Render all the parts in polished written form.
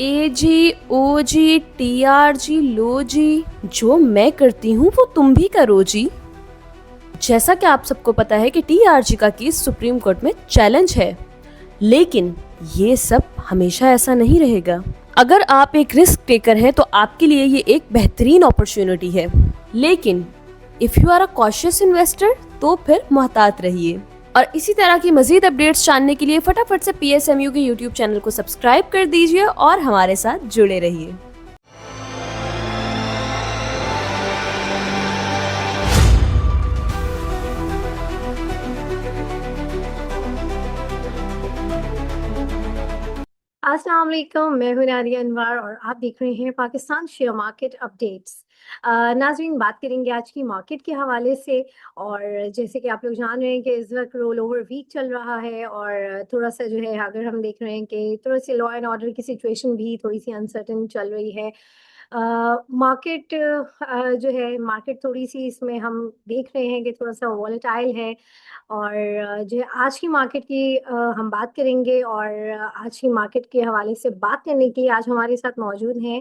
ए जी, ओ जी, T R G, लो जी। जो मैं करती हूँ वो तुम भी करो जी। जैसा कि आप सबको पता है कि टी आर जी का केस सुप्रीम कोर्ट में चैलेंज है, लेकिन ये सब हमेशा ऐसा नहीं रहेगा। अगर आप एक रिस्क टेकर हैं तो आपके लिए ये एक बेहतरीन अपॉर्चुनिटी है, लेकिन if you are a cautious investor तो फिर मुहतात रहिए। और इसी तरह की मजीद अपडेट्स जानने के लिए फटाफट से PSMU के YouTube चैनल को सब्सक्राइब कर दीजिए और हमारे साथ जुड़े रहिए। अस्सलाम वालेकुम, मैं हूं नादिया अनवर और आप देख रहे हैं पाकिस्तान शेयर मार्केट अपडेट्स। नाज़रीन, बात करेंगे आज की मार्केट के हवाले से। और जैसे कि आप लोग जान रहे हैं कि इस वक्त रोल ओवर वीक चल रहा है और थोड़ा सा जो है, अगर हम देख रहे हैं कि थोड़ा सी लॉ एंड ऑर्डर की सिचुएशन भी थोड़ी सी अनसर्टन चल रही है। मार्केट जो है, मार्केट थोड़ी सी इसमें हम देख रहे हैं कि थोड़ा सा वॉलेटाइल है। और जो है आज की मार्केट की हम बात करेंगे। और आज की मार्केट के हवाले से बात करने के लिए आज हमारे साथ मौजूद हैं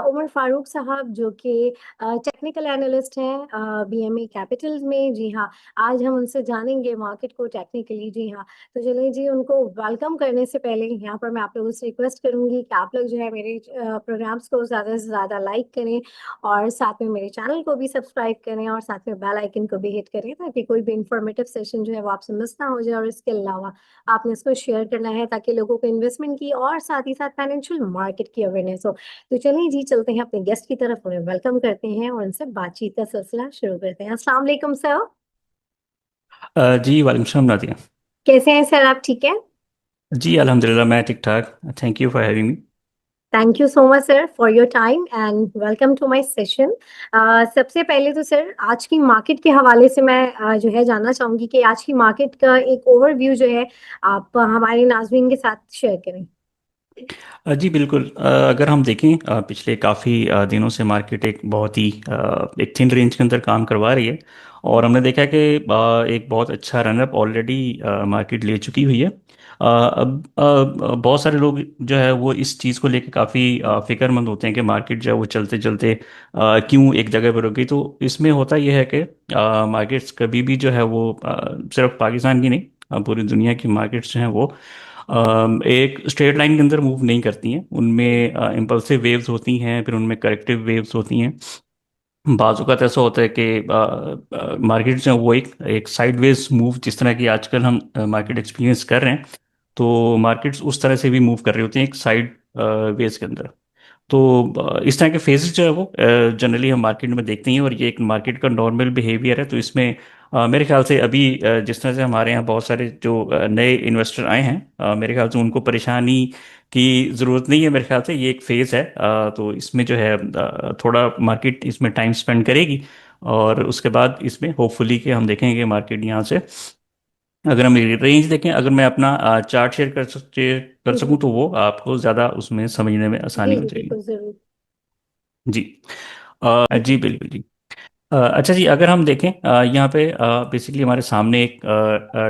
उमर फारूक साहब, जो कि टेक्निकल एनालिस्ट हैं BME कैपिटल में। जी हाँ, आज हम उनसे जानेंगे मार्केट को टेक्निकली। जी हाँ, तो चलिए जी, उनको वेलकम करने से पहले यहाँ पर मैं आप लोगों से रिक्वेस्ट करूंगी कि आप लोग जो है मेरे प्रोग्राम्स को ज़्यादा से ज़्यादा लाइक करें और साथ में मेरे चैनल को भी सब्सक्राइब करें और साथ में बेल आइकन को भी हिट करें, ताकि कोई भी इंफॉर्मेटिव सेशन जो है वो आपसे मिस ना हो जाए। और इसके अलावा आपने इसको शेयर करना है ताकि लोगों को इन्वेस्टमेंट की और साथ ही साथ फाइनेंशियल मार्केट की अवेयरनेस हो। तो चलिए जी, चलते हैं अपने गेस्ट की तरफ, उन्हें वेलकम करते हैं और उनसे बातचीत का सिलसिला शुरू करते हैं। अस्सलाम वालेकुम सर। जी वालेकुम सलाम नादिया। कैसे हैं सर, आप ठीक है? जी अल्हम्दुलिल्लाह मैं ठीक ठाक। Thank you for having me. Thank you so much sir for your time and welcome to my session. सबसे पहले तो सर, आज की मार्केट के हवाले से मैं जो है जानना चाहूंगी कि आज की मार्केट का एक ओवरव्यू जो है आप हमारे नाज़रीन के साथ शेयर करें। जी बिल्कुल। अगर हम देखें पिछले काफ़ी दिनों से मार्केट एक बहुत ही एक थिन रेंज के अंदर काम करवा रही है। और हमने देखा कि एक बहुत अच्छा रनअप ऑलरेडी मार्केट ले चुकी हुई है। अब बहुत सारे लोग जो है वो इस चीज़ को लेकर काफ़ी फिक्रमंद होते हैं कि मार्केट जो है वो चलते चलते क्यों एक जगह पर रुक गई। तो इसमें होता यह है कि मार्केट्स कभी भी जो है वो सिर्फ पाकिस्तान की नहीं, पूरी दुनिया की मार्केट्स जो हैं वो एक स्ट्रेट लाइन के अंदर मूव नहीं करती हैं। उनमें इम्पल्सिव वेव्स होती हैं, फिर उनमें करेक्टिव वेव्स होती हैं। बाजू का तो ऐसा होता है कि मार्केट जो है वो एक एक साइडवेज मूव, जिस तरह की आजकल हम मार्केट एक्सपीरियंस कर रहे हैं, तो मार्केट्स उस तरह से भी मूव कर रही होती हैं एक साइड वेज के अंदर। तो इस तरह के फेजेस जो है वो जनरली हम मार्केट में देखते हैं और ये एक मार्केट का नॉर्मल बिहेवियर है। तो इसमें मेरे ख्याल से अभी जिस तरह से हमारे यहाँ बहुत सारे जो नए इन्वेस्टर आए हैं, मेरे ख्याल से उनको परेशानी की ज़रूरत नहीं है। मेरे ख्याल से ये एक फेज़ है। तो इसमें जो है थोड़ा मार्केट इसमें टाइम स्पेंड करेगी और उसके बाद इसमें होपफुली कि हम देखेंगे कि मार्केट यहाँ से, अगर हम रेंज देखें, अगर मैं अपना चार्ट शेयर कर जी सकूं तो वो आपको ज़्यादा उसमें समझने में आसानी जी हो जी, जाएगी। बिल्कुल जरूर। जी। जी जी बिल्कुल जी। अच्छा जी, अगर हम देखें यहाँ पे बेसिकली हमारे सामने एक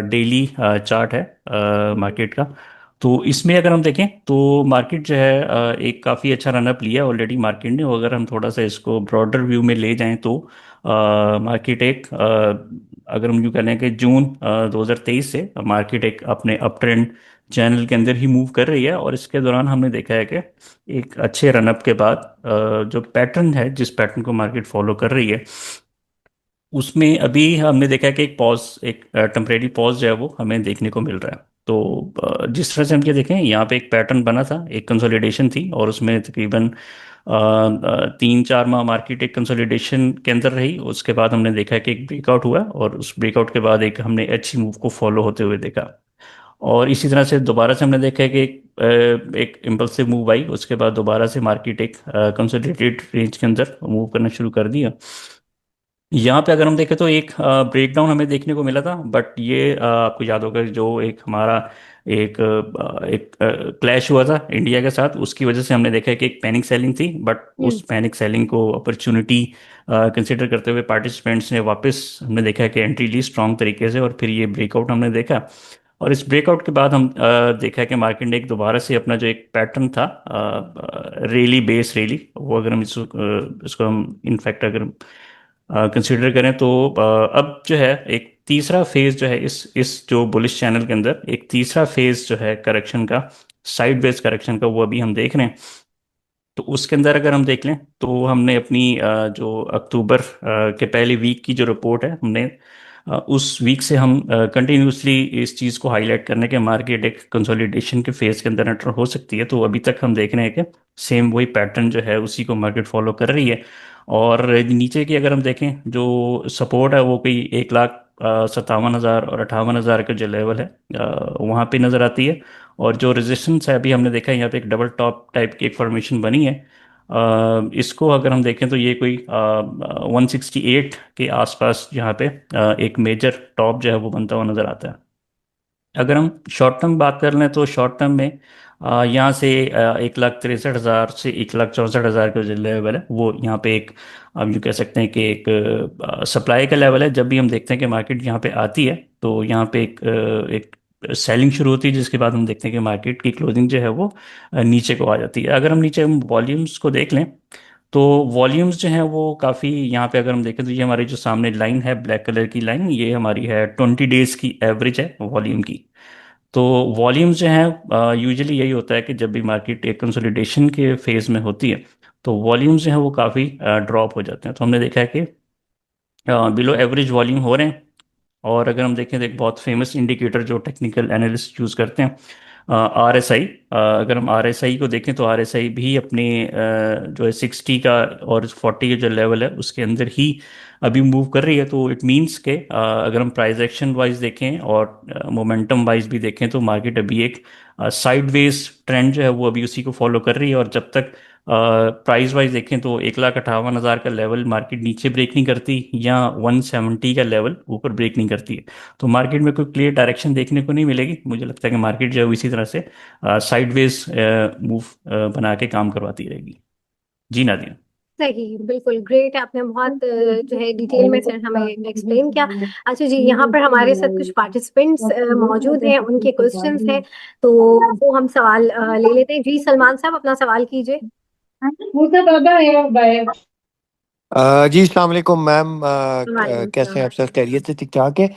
डेली चार्ट है मार्केट का। तो इसमें अगर हम देखें तो मार्केट जो है एक काफ़ी अच्छा रनअप लिया ऑलरेडी मार्केट ने। और अगर हम थोड़ा सा इसको ब्रॉडर व्यू में ले जाएं तो मार्केट एक अगर हम यूँ कह लें कि जून 2023 से मार्केट एक अपने अप ट्रेंड चैनल के अंदर ही मूव कर रही है। और इसके दौरान हमने देखा है कि एक अच्छे रनअप के बाद जो पैटर्न है, जिस पैटर्न को मार्केट फॉलो कर रही है, उसमें अभी हमने देखा है कि एक पॉज, एक टेम्परेरी पॉज जो है वो हमें देखने को मिल रहा है। तो जिस तरह से हम ये देखें, यहाँ पे एक पैटर्न बना था, एक कंसोलिडेशन थी और उसमें तकरीबन 3-4 माह मार्केट एक कंसोलिडेशन के अंदर रही। उसके बाद हमने देखा कि एक ब्रेकआउट हुआ और उस ब्रेकआउट के बाद एक हमने अच्छी मूव को फॉलो होते हुए देखा। और इसी तरह से दोबारा से हमने देखा है कि एक इम्पल्सिव मूव आई, उसके बाद दोबारा से मार्केट एक कंसोलिडेटेड रेंज के अंदर मूव करना शुरू कर दिया। यहाँ पे अगर हम देखें तो एक ब्रेकडाउन हमें देखने को मिला था, बट ये आपको याद होगा जो एक हमारा एक क्लैश हुआ था इंडिया के साथ, उसकी वजह से हमने देखा है कि एक पैनिक सेलिंग थी। बट उस हम्म। पैनिक सेलिंग को अपॉर्चुनिटी कंसिडर करते हुए पार्टिसिपेंट्स ने वापस, हमने देखा है कि एंट्री ली स्ट्रॉन्ग तरीके से और फिर ये ब्रेकआउट हमने देखा। और इस ब्रेकआउट के बाद हम देखा है कि मार्केट ने एक दोबारा से अपना जो एक पैटर्न था, रेली बेस रेली, वो अगर हम इसको हम इनफैक्ट अगर कंसिडर करें तो अब जो है एक तीसरा फेज जो है इस जो बुलिश चैनल के अंदर एक तीसरा फेज जो है करेक्शन का, साइड वेज करेक्शन का, वो अभी हम देख रहे हैं। तो उसके अंदर अगर हम देख लें तो हमने अपनी जो अक्टूबर के पहले वीक की जो रिपोर्ट है, हमने उस वीक से हम कंटिन्यूसली इस चीज़ को हाईलाइट करने के मार्केट एक कंसोलिडेशन के फेज के अंदर एंटर हो सकती है। तो अभी तक हम देख रहे हैं कि सेम वही पैटर्न जो है उसी को मार्केट फॉलो कर रही है। और नीचे की अगर हम देखें जो सपोर्ट है वो कोई 1,57,000 और 58,000 का जो लेवल है वहाँ पे नज़र आती है। और जो रेजिस्टेंस है अभी हमने देखा है यहाँ पे एक डबल टॉप टाइप की एक फॉर्मेशन बनी है। इसको अगर हम देखें तो ये कोई 168 के आसपास यहाँ पे एक मेजर टॉप जो है वो बनता हुआ नज़र आता है। अगर हम शॉर्ट टर्म बात कर लें तो शॉर्ट टर्म में यहाँ से 1,63,000 से 1,64,000 का जो लेवल है वो यहाँ पे एक, आप यूँ कह सकते हैं कि एक सप्लाई का लेवल है। जब भी हम देखते हैं कि मार्केट यहाँ पे आती है तो यहाँ पे एक सेलिंग शुरू होती है, जिसके बाद हम देखते हैं कि मार्केट की क्लोजिंग जो है वो नीचे को आ जाती है। अगर हम नीचे वॉल्यूम्स को देख लें तो वॉल्यूम्स जो हैं वो काफ़ी, यहाँ पे अगर हम देखें तो ये हमारी जो सामने लाइन है ब्लैक कलर की लाइन, ये हमारी है 20 डेज की एवरेज है वॉल्यूम की। तो वॉल्यूम्स जो हैं यूजुअली यही होता है कि जब भी मार्केट एक कंसोलिडेशन के फेज में होती है तो वॉल्यूम्स जो हैं वो काफ़ी ड्रॉप हो जाते हैं। तो हमने देखा है कि बिलो एवरेज वॉल्यूम हो रहे हैं। और अगर हम देखें तो एक बहुत फेमस इंडिकेटर जो टेक्निकल एनालिस्ट यूज़ करते हैं, RSI, अगर हम RSI को देखें तो RSI भी अपने जो है 60 का और 40 का जो लेवल है उसके अंदर ही अभी मूव कर रही है। तो इट मीन्स के अगर हम प्राइस एक्शन वाइज देखें और मोमेंटम वाइज भी देखें तो मार्केट अभी एक साइडवेज ट्रेंड जो है वो अभी उसी को फॉलो कर रही है। और जब तक प्राइस वाइज देखें तो 1,58,000 का लेवल मार्केट नीचे ब्रेक नहीं करती या 170 का लेवल ऊपर ब्रेक नहीं करती है तो मार्केट में कोई क्लियर डायरेक्शन देखने को नहीं मिलेगी। मुझे लगता है कि मार्केट जो है वो इसी तरह से साइडवेज मूव बना के काम करवाती रहेगी। जी नादिया। सही, बिल्कुल ग्रेट। आपने बहुत जो है डिटेल में सर हमें एक्सप्लेन किया। अच्छा जी, यहाँ पर हमारे साथ कुछ पार्टिसिपेंट्स मौजूद हैं, उनके क्वेश्चंस हैं, तो वो हम सवाल ले लेते हैं। जी सलमान साहब, अपना सवाल कीजिए। जी अस्सलाम वालेकुम मैम। वालेकुम कैसे हैं सलाम। आप? सर खैरियत से ठीक ठाक है?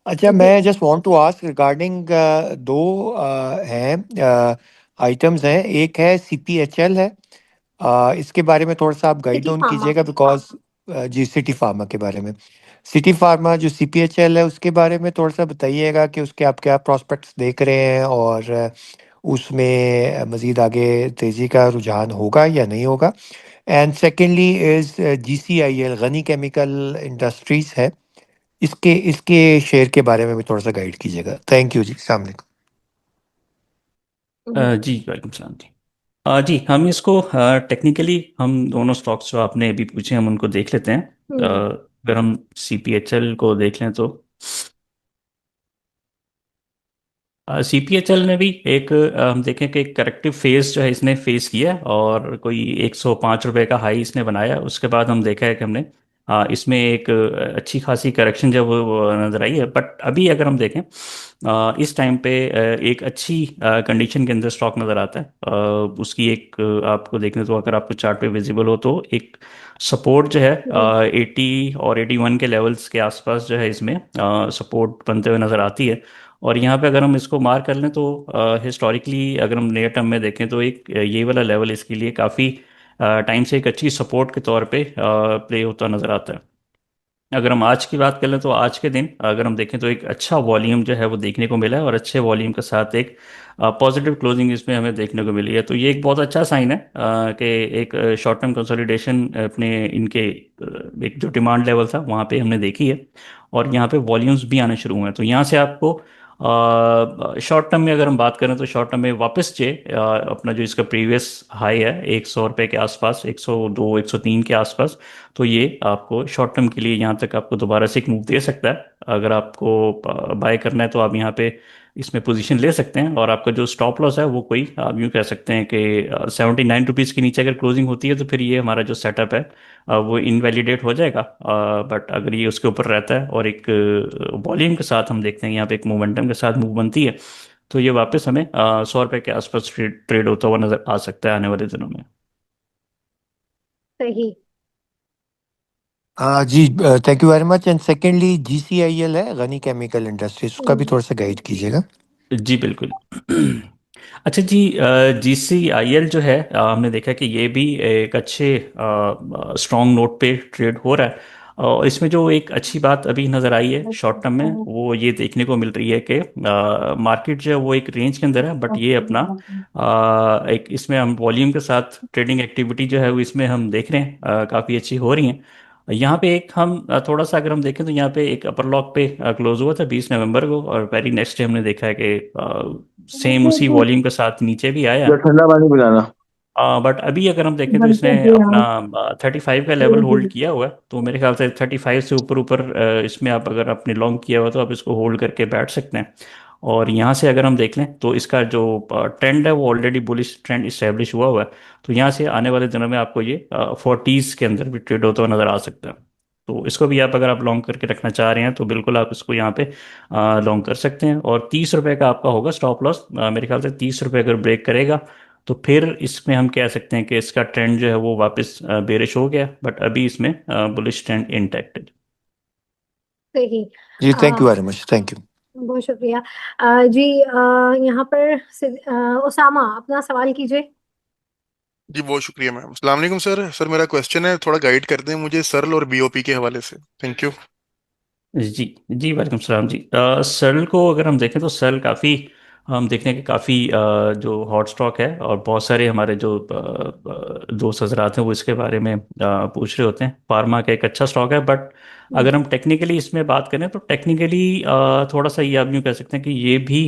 अच्छा, जी मैं just want to ask regarding दो हैं आइटम्स हैं। एक है CPHL है, इसके बारे में थोड़ा सा आप गाइड सिटी ऑन फार्मा। कीजिएगा बिकॉज जी सिटी फार्मा के बारे में। सिटी फार्मा जो CPHL है उसके बारे में थोड़ा सा बताइएगा कि उसके आप क्या प्रोस्पेक्ट्स देख रहे हैं और उसमें मज़ीद आगे तेज़ी का रुझान होगा या नहीं होगा। And secondly is GCIL Ghani chemical industries है, इसके इसके शेयर के बारे में भी थोड़ा सा गाइड कीजिएगा। थैंक यू जी, अस्सलाम वालेकुम। जी वालेकुम सलाम जी। जी हम इसको टेक्निकली हम दोनों स्टॉक्स जो आपने अभी पूछे हम उनको देख लेते हैं। अगर हम CPHL को देख लें तो CPHL ने भी एक हम देखें कि एक करेक्टिव फेज जो है इसने फेस किया है और कोई 105 रुपए का हाई इसने बनाया। उसके बाद हम देखा है कि हमने इसमें एक अच्छी खासी करेक्शन जब वो नजर आई है। बट अभी अगर हम देखें इस टाइम पे एक अच्छी कंडीशन के अंदर स्टॉक नजर आता है। उसकी एक आपको देखने तो अगर आपको चार्ट पे विजिबल हो तो एक सपोर्ट जो है 80 और 81 के लेवल्स के आसपास जो है इसमें सपोर्ट बनते हुए नजर आती है। और यहाँ पे अगर हम इसको मार कर लें तो हिस्टोरिकली अगर हम नियर टर्म में देखें तो एक ये वाला लेवल इसके लिए काफ़ी टाइम से एक अच्छी सपोर्ट के तौर पे प्ले होता नज़र आता है। अगर हम आज की बात कर लें तो आज के दिन अगर हम देखें तो एक अच्छा वॉल्यूम जो है वो देखने को मिला है और अच्छे वॉल्यूम के साथ एक पॉजिटिव क्लोजिंग इसमें हमें देखने को मिली है। तो ये एक बहुत अच्छा साइन है कि एक शॉर्ट टर्म कंसोलिडेशन अपने इनके एक जो डिमांड लेवल था वहाँ पे हमने देखी है और यहाँ पे वॉल्यूम्स भी आने शुरू हुए हैं। तो यहाँ से आपको शॉर्ट टर्म में अगर हम बात करें तो शॉर्ट टर्म में वापस जे अपना जो इसका प्रीवियस हाई है 100 रुपये के आसपास, 102 103 के आसपास, तो ये आपको शॉर्ट टर्म के लिए यहाँ तक आपको दोबारा से एक मूव दे सकता है। अगर आपको बाय करना है तो आप यहाँ पे इसमें पोजीशन ले सकते हैं। और आपका जो स्टॉप लॉस है वो कोई आप यूँ कह सकते हैं कि 79 रुपीज़ के नीचे अगर क्लोजिंग होती है तो फिर ये हमारा जो सेटअप है वो इनवैलिडेट हो जाएगा। बट अगर ये उसके ऊपर रहता है और एक वॉल्यूम के साथ हम देखते हैं यहाँ पे एक मोमेंटम के साथ मूव बनती है, तो ये वापस हमें 100 रुपये के आसपास ट्रेड होता हुआ नजर आ सकता है आने वाले दिनों में। सही। जी, thank you very much. And secondly GCIL है, गनी केमिकल इंडस्ट्रीज, उसका भी थोड़ा सा गाइड कीजिएगा। जी बिल्कुल। अच्छा जी, GCIL जो है हमने देखा कि ये भी एक अच्छे स्ट्रॉन्ग नोट पे ट्रेड हो रहा है। और इसमें जो एक अच्छी बात अभी नज़र आई है शॉर्ट टर्म में, वो ये देखने को मिल रही है कि मार्केट जो है वो एक रेंज के अंदर है, बट ये अपना एक इसमें हम वॉल्यूम के साथ ट्रेडिंग एक्टिविटी जो है वो इसमें हम देख रहे हैं काफ़ी अच्छी हो रही है। यहाँ पे एक हम थोड़ा सा अगर हम देखें तो यहाँ पे एक अपर लॉक पे क्लोज हुआ था 20 नवंबर को, और वेरी नेक्स्ट डे हमने देखा है कि सेम उसी वॉल्यूम के साथ नीचे भी आया। जो ठंडा पानी पिलाना। बट अभी अगर हम देखें तो इसने अपना 35 का लेवल होल्ड किया हुआ है, तो मेरे ख्याल से 35 से ऊपर ऊपर इसमें आप अगर आपने लॉन्ग किया हुआ तो आप इसको होल्ड करके बैठ सकते हैं। और यहाँ से अगर हम देख लें तो इसका जो ट्रेंड है वो ऑलरेडी बुलिश ट्रेंड इस्टेब्लिश हुआ हुआ है। तो यहाँ से आने वाले दिनों में आपको ये 40s के अंदर भी ट्रेड होता हुआ नजर आ सकता है। तो इसको भी आप अगर आप लॉन्ग करके रखना चाह रहे हैं तो बिल्कुल आप इसको यहाँ पे लॉन्ग कर सकते हैं। और 30 रुपये का आपका होगा स्टॉप लॉस। मेरे ख्याल से 30 रुपये अगर ब्रेक करेगा तो फिर इसमें हम कह सकते हैं कि इसका ट्रेंड जो है वो वापस बेरिश हो गया, बट अभी इसमें बुलिश ट्रेंड इंटैक्ट है। सही। जी, thank you uh, very much, thank you. बहुत शुक्रिया। जी, यहाँ पर उसामा अपना सवाल कीजिए। जी बहुत शुक्रिया मैम। अस्सलाम वालेकुम सर। सर मेरा क्वेश्चन है, थोड़ा गाइड कर दें मुझे सरल और बीओपी के हवाले से। Thank you. जी जी, वालेकुम सलाम जी। सर्ल को अगर हम देखें तो सर्ल काफ़ी हम देखते हैं कि काफ़ी जो हॉट स्टॉक है, और बहुत सारे हमारे जो दोस्त हजरात हैं वो इसके बारे में पूछ रहे होते हैं। फार्मा का एक अच्छा स्टॉक है, बट अगर हम टेक्निकली इसमें बात करें तो टेक्निकली थोड़ा सा ये आप यूँ कह सकते हैं कि ये भी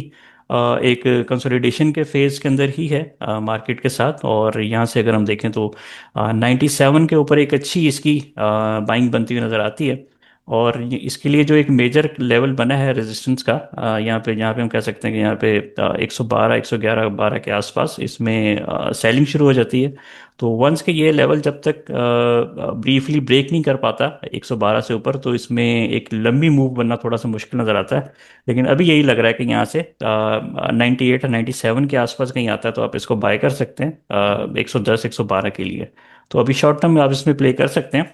एक कंसोलिडेशन के फेज़ के अंदर ही है मार्केट के साथ। और यहाँ से अगर हम देखें तो 97 के ऊपर एक अच्छी इसकी बाइंग बनती हुई नज़र आती है। और इसके लिए जो एक मेजर लेवल बना है रेजिस्टेंस का, यहाँ पे हम कह सकते हैं कि यहाँ पे 112 111 12 के आसपास इसमें सेलिंग शुरू हो जाती है। तो वंस के ये लेवल जब तक ब्रीफली ब्रेक नहीं कर पाता 112 से ऊपर, तो इसमें एक लंबी मूव बनना थोड़ा सा मुश्किल नज़र आता है। लेकिन अभी यही लग रहा है कि यहाँ से 98 और 97 के आसपास कहीं आता है तो आप इसको बाय कर सकते हैं 110 112 के लिए। तो अभी शॉर्ट टर्म में आप इसमें प्ले कर सकते हैं,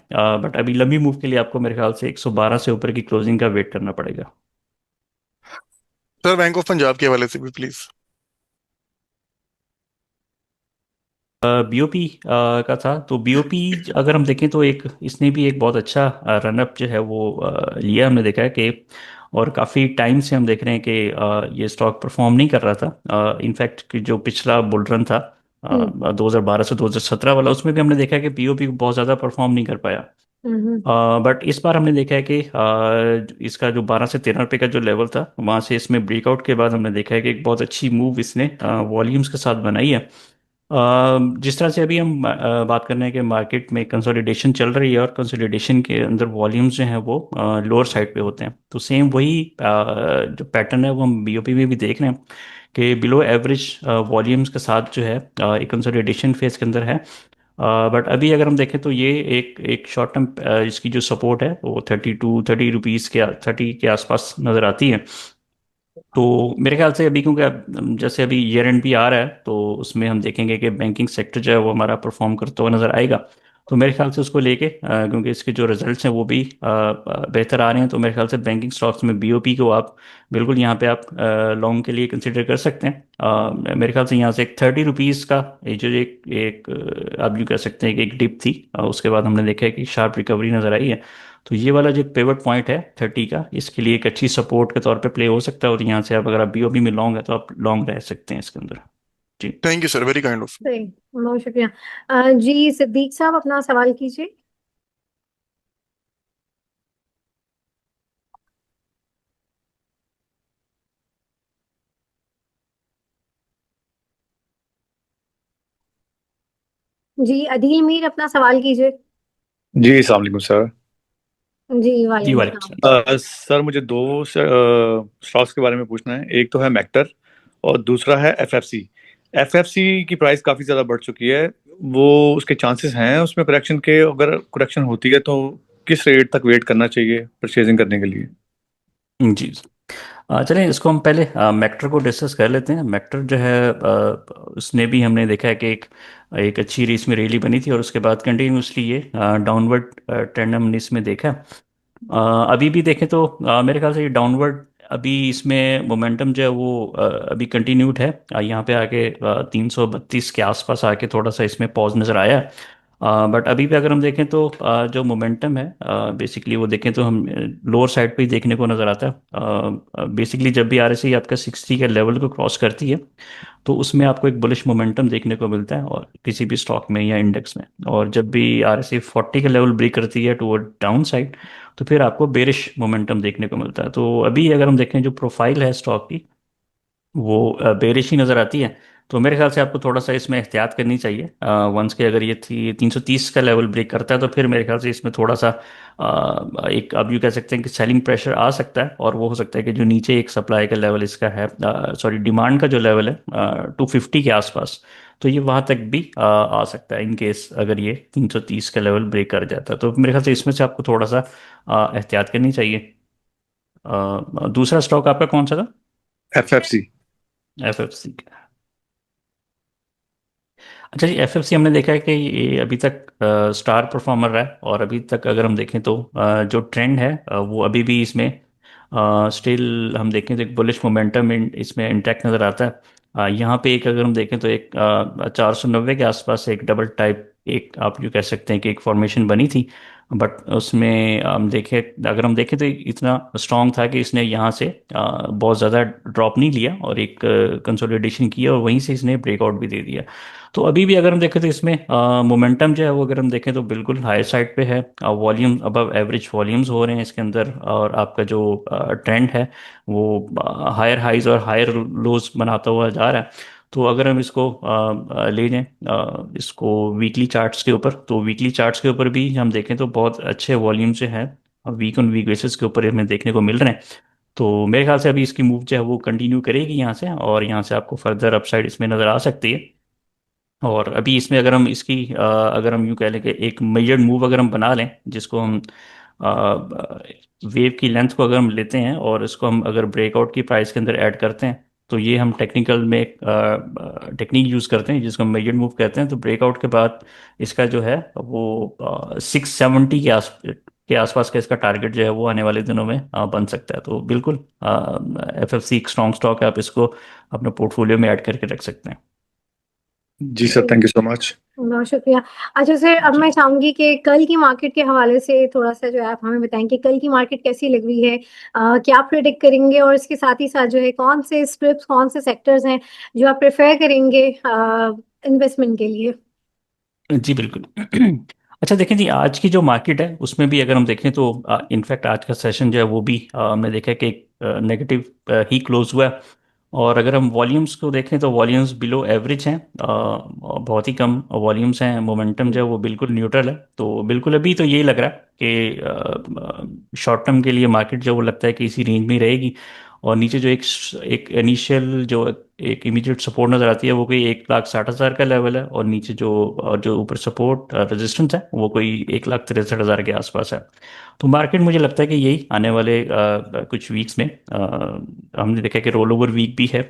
बट अभी लंबी मूव के लिए आपको मेरे ख्याल से 112 से ऊपर की क्लोजिंग का वेट करना पड़ेगा। सर बैंक ऑफ पंजाब के हवाले से भी प्लीज। बीओपी का था, तो बीओपी अगर हम देखें तो एक इसने भी एक बहुत अच्छा रनअप जो है वो लिया हमने देखा है कि, और काफ़ी टाइम से हम देख रहे हैं कि ये स्टॉक परफॉर्म नहीं कर रहा था। इनफैक्ट जो पिछला बुल रन था हम्म 2012 से 2017 वाला, उसमें भी हमने देखा है कि बीओपी बहुत ज़्यादा परफॉर्म नहीं कर पाया। हम्म बट इस बार हमने देखा है कि इसका जो 12 से 13 रुपये का जो लेवल था वहाँ से इसमें ब्रेकआउट के बाद हमने देखा है कि एक बहुत अच्छी मूव इसने वॉल्यूम्स के साथ बनाई है। जिस तरह से अभी हम बात कर रहे हैं कि मार्केट में कंसोलिडेशन चल रही है, और कंसोलिडेशन के अंदर वॉल्यूम्स जो हैं वो लोअर साइड पे होते हैं, तो सेम वही जो पैटर्न है वो हम बीओपी में भी देख रहे हैं कि बिलो एवरेज वॉल्यूम्स के साथ जो है एक कंसोलिडेशन फेज के अंदर है। बट अभी अगर हम देखें तो ये एक एक शॉर्ट टर्म इसकी जो सपोर्ट है वो 30 के 30 के आसपास नज़र आती है। तो मेरे ख्याल से अभी क्योंकि जैसे अभी ईयर एंड भी आ रहा है तो उसमें हम देखेंगे कि बैंकिंग सेक्टर जो है वो हमारा परफॉर्म करता हुआ नजर आएगा। तो मेरे ख्याल से उसको लेके क्योंकि इसके जो रिजल्ट्स हैं वो भी बेहतर आ रहे हैं, तो मेरे ख्याल से बैंकिंग स्टॉक्स में बीओपी को आप बिल्कुल यहाँ पे आप लॉन्ग के लिए कंसिडर कर सकते हैं। मेरे ख्याल से यहाँ से एक 30 रुपीज़ का ये जो एक एक आप यूँ कह सकते हैं कि एक डिप थी, उसके बाद हमने देखा है कि शार्प रिकवरी नज़र आई है। तो ये वाला जो एक पिवट पॉइंट है 30 का, इसके लिए एक अच्छी सपोर्ट के तौर पे प्ले हो सकता है, और यहाँ से आप अगर आप बीओबी में लॉन्ग है तो आप लॉन्ग रह सकते हैं इसके अंदर। जी thank you sir, very kind of. सही। बहुत शुक्रिया। जी सिद्दीक साहब अपना सवाल कीजिए। जी अदील मीर अपना सवाल कीजिए। जी अस्सलाम वालेकुम सर। जी जी वालेकुम वालेकुम सलाम। सलाम। सर मुझे दो स्टॉक्स के बारे में पूछना है। एक तो है मेक्टर और दूसरा है एफएफसी। एफएफसी की प्राइस काफ़ी ज़्यादा बढ़ चुकी है। वो उसके चांसेस हैं उसमें करेक्शन के? अगर करेक्शन होती है तो किस रेट तक वेट करना चाहिए परचेजिंग करने के लिए? जी। चलें इसको हम पहले मेक्टर को डिस्कस कर लेते हैं। मेक्टर जो है उसने भी हमने देखा है कि एक एक अच्छी रेस में रैली बनी थी और उसके बाद कंटिन्यूसली ये डाउनवर्ड ट्रेंड हमने इसमें देखा है। अभी भी देखें तो मेरे ख्याल से ये डाउनवर्ड अभी इसमें मोमेंटम जो है वो अभी कंटिन्यूड है। यहाँ पे आके 332 के आसपास आके थोड़ा सा इसमें पॉज नज़र आया है। बट अभी भी अगर हम देखें तो जो मोमेंटम है बेसिकली वो देखें तो हम लोअर साइड पे ही देखने को नज़र आता है। बेसिकली जब भी आरएसआई आपका 60 के लेवल को क्रॉस करती है तो उसमें आपको एक बुलिश मोमेंटम देखने को मिलता है और किसी भी स्टॉक में या इंडेक्स में। और जब भी आरएसआई 40 का लेवल ब्रेक करती है टुवर्ड डाउन साइड तो फिर आपको बेरिश मोमेंटम देखने को मिलता है। तो अभी अगर हम देखें जो प्रोफाइल है स्टॉक की वो बेरिश ही नज़र आती है। तो मेरे ख्याल से आपको थोड़ा सा इसमें एहतियात करनी चाहिए। वंस के अगर ये थी 330 का लेवल ब्रेक करता है तो फिर मेरे ख्याल से इसमें थोड़ा सा एक अब यूँ कह सकते हैं कि सेलिंग प्रेशर आ सकता है। और वो हो सकता है कि जो नीचे एक सप्लाई का लेवल इसका है, सॉरी डिमांड का जो लेवल है 250 के आसपास, तो ये वहाँ तक भी आ सकता है इन केस अगर ये 330 का लेवल ब्रेक कर जाता है। तो मेरे ख्याल से इसमें से आपको थोड़ा सा एहतियात करनी चाहिए। दूसरा स्टॉक आपका कौन सा था? एफएफसी। एफएफसी। अच्छा जी, एफएफसी हमने देखा है कि ये अभी तक स्टार परफॉर्मर रहा है और अभी तक अगर हम देखें तो जो ट्रेंड है वो अभी भी इसमें स्टिल हम देखें तो एक बुलिश मोमेंटम इसमें इंटैक्ट नज़र आता है। यहाँ पे एक अगर हम देखें तो एक 490 के आसपास एक डबल टाइप एक आप यूँ कह सकते हैं कि एक फॉर्मेशन बनी थी। बट उसमें हम देखें अगर हम देखें तो इतना स्ट्रांग था कि इसने यहाँ से बहुत ज़्यादा ड्रॉप नहीं लिया और एक कंसोलिडेशन किया और वहीं से इसने ब्रेकआउट भी दे दिया। तो अभी भी अगर हम देखें तो इसमें मोमेंटम जो है वो अगर हम देखें तो बिल्कुल हाई साइड पे है। वॉल्यूम अबव एवरेज वॉल्यूम्स हो रहे हैं इसके अंदर और आपका जो ट्रेंड है वो हायर हाइज और हायर लोज बनाता हुआ जा रहा है। तो अगर हम इसको ले जाएं इसको वीकली चार्ट्स के ऊपर, तो वीकली चार्ट्स के ऊपर भी हम देखें तो बहुत अच्छे वॉल्यूम जो है वीक ऑन वीक बेसिस के ऊपर हमें देखने को मिल रहे हैं। तो मेरे ख्याल से अभी इसकी मूव जो है वो कंटिन्यू करेगी यहाँ से और यहाँ से आपको फर्दर अपसाइड इसमें नज़र आ सकती है। और अभी इसमें अगर हम इसकी अगर हम यूँ कह लें कि एक मेजर्ड मूव अगर हम बना लें जिसको हम वेव की लेंथ को अगर हम लेते हैं और इसको हम अगर ब्रेकआउट की प्राइस के अंदर ऐड करते हैं तो ये हम टेक्निकल में एक टेक्निक यूज़ करते हैं जिसको हम मेजर्ड मूव कहते हैं। तो ब्रेकआउट के बाद इसका जो है वो 670 के आसपास का इसका टारगेट जो है वो आने वाले दिनों में बन सकता है। तो बिल्कुल एफएफसी एक स्ट्रॉन्ग स्टॉक है, आप इसको अपने पोर्टफोलियो में ऐड करके रख सकते हैं। जी sir, thank you so much. बहुत शुक्रिया। अच्छा सर, अब जी मैं चाहूंगी कि कल की मार्केट के हवाले से थोड़ा सा जो है आप हमें बताएं कि कल की मार्केट कैसी लग रही है, क्या प्रेडिक्ट करेंगे और इसके साथ ही साथ जो है कौन से स्क्रिप्ट कौन से सेक्टर्स हैं जो आप प्रेफर करेंगे इन्वेस्टमेंट के लिए। जी बिल्कुल। अच्छा देखें जी, आज की जो मार्केट है उसमें भी अगर हम देखें तो इनफैक्ट आज का सेशन जो है वो भी हमने देखा है कि एक नेगेटिव ही क्लोज हुआ है। और अगर हम वॉल्यूम्स को देखें तो वॉल्यूम्स बिलो एवरेज हैं, बहुत ही कम वॉल्यूम्स हैं। मोमेंटम जो है वो बिल्कुल न्यूट्रल है। तो बिल्कुल अभी तो यही लग रहा है कि शॉर्ट टर्म के लिए मार्केट जो वो लगता है कि इसी रेंज में ही रहेगी। और नीचे जो एक इनिशियल जो एक इमीडिएट सपोर्ट नज़र आती है वो कोई 1,60,000 का लेवल है और नीचे जो और जो ऊपर सपोर्ट रेजिस्टेंस है वो कोई 1,63,000 के आसपास है। तो मार्केट मुझे लगता है कि यही आने वाले कुछ वीक्स में हमने देखा कि रोल ओवर वीक भी है।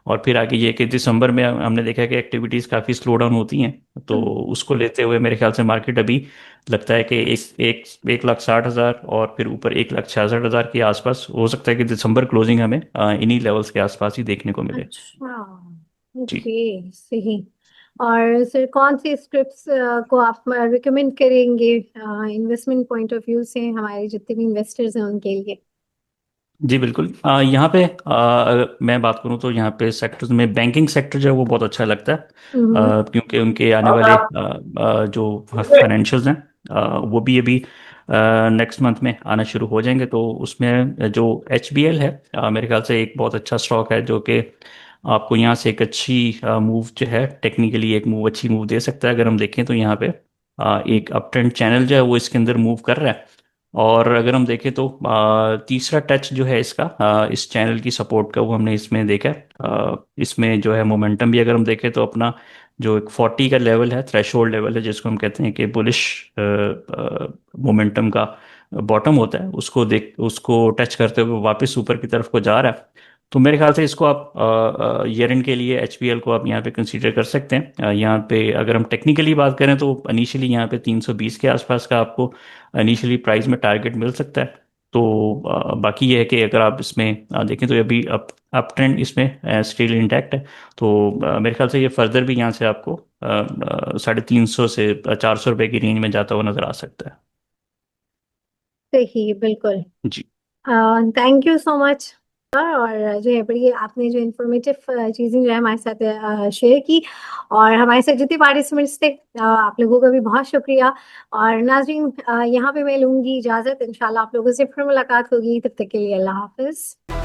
और फिर आगे ये कि दिसंबर में हमने देखा कि एक्टिविटीज़ काफ़ी स्लो डाउन होती हैं। तो उसको लेते हुए मेरे ख्याल से मार्केट अभी लगता है कि एक 1,60,000 और फिर ऊपर 1,66,000 के आसपास हो सकता है कि दिसंबर क्लोजिंग हमें इन्हीं लेवल्स के आसपास ही देखने को मिले। अच्छा, जी ओके सही। और सर कौन से स्क्रिप्ट्स को आप रिकमेंड करेंगे इन्वेस्टमेंट पॉइंट ऑफ व्यू से हमारे जितने भी इन्वेस्टर्स हैं उनके लिए। जी बिल्कुल। यहाँ पे अगर मैं बात करूँ तो यहाँ पे सेक्टर्स में बैंकिंग सेक्टर जो है वो बहुत अच्छा लगता है। हम्म। क्योंकि उनके आने वाले जो फाइनेंशियल्स हैं वो भी अभी नेक्स्ट मंथ में आना शुरू हो जाएंगे। तो उसमें जो HBL है मेरे ख्याल से एक बहुत अच्छा स्टॉक है जो कि आपको यहाँ से एक अच्छी मूव जो है टेक्निकली एक मूव अच्छी मूव दे सकता है। अगर हम देखें तो यहाँ पे एक अप ट्रेंड चैनल जो है वो इसके अंदर मूव कर रहा है। और अगर हम देखें तो तीसरा टच जो है इसका इस चैनल की सपोर्ट का वो हमने इसमें देखा है। इसमें जो है मोमेंटम भी अगर हम देखें तो अपना जो एक 40 का लेवल है, थ्रेशोल्ड लेवल है, जिसको हम कहते हैं कि बुलिश मोमेंटम का बॉटम होता है, उसको टच करते हुए वापस ऊपर की तरफ को जा रहा है। तो मेरे ख्याल से इसको आप ईयर एंड के लिए एचपीएल को आप यहाँ पे कंसीडर कर सकते हैं। यहाँ पे अगर हम टेक्निकली बात करें तो इनिशियली यहाँ पे 320 के आसपास का आपको इनिशियली प्राइस में टारगेट मिल सकता है। तो बाकी ये है कि अगर आप इसमें देखें तो अभी अप ट्रेंड इसमें स्टिल इंटैक्ट है। तो मेरे ख्याल से ये फर्दर भी यहाँ से आपको 350 से 400 रुपए की रेंज में जाता हुआ नजर आ सकता है। सही, बिल्कुल। जी। थैंक यू सो मच और जो है बड़ी आपने जो इन्फॉर्मेटिव चीज़ें जो है हमारे साथ शेयर की और हमारे साथ जितने पार्टिसिपेंट्स थे आप लोगों का भी बहुत शुक्रिया। और नाज़रीन यहाँ पे मैं लूँगी इजाज़त, इंशाल्लाह आप लोगों से फिर मुलाकात होगी, तब तक के लिए अल्लाह हाफ़िज़।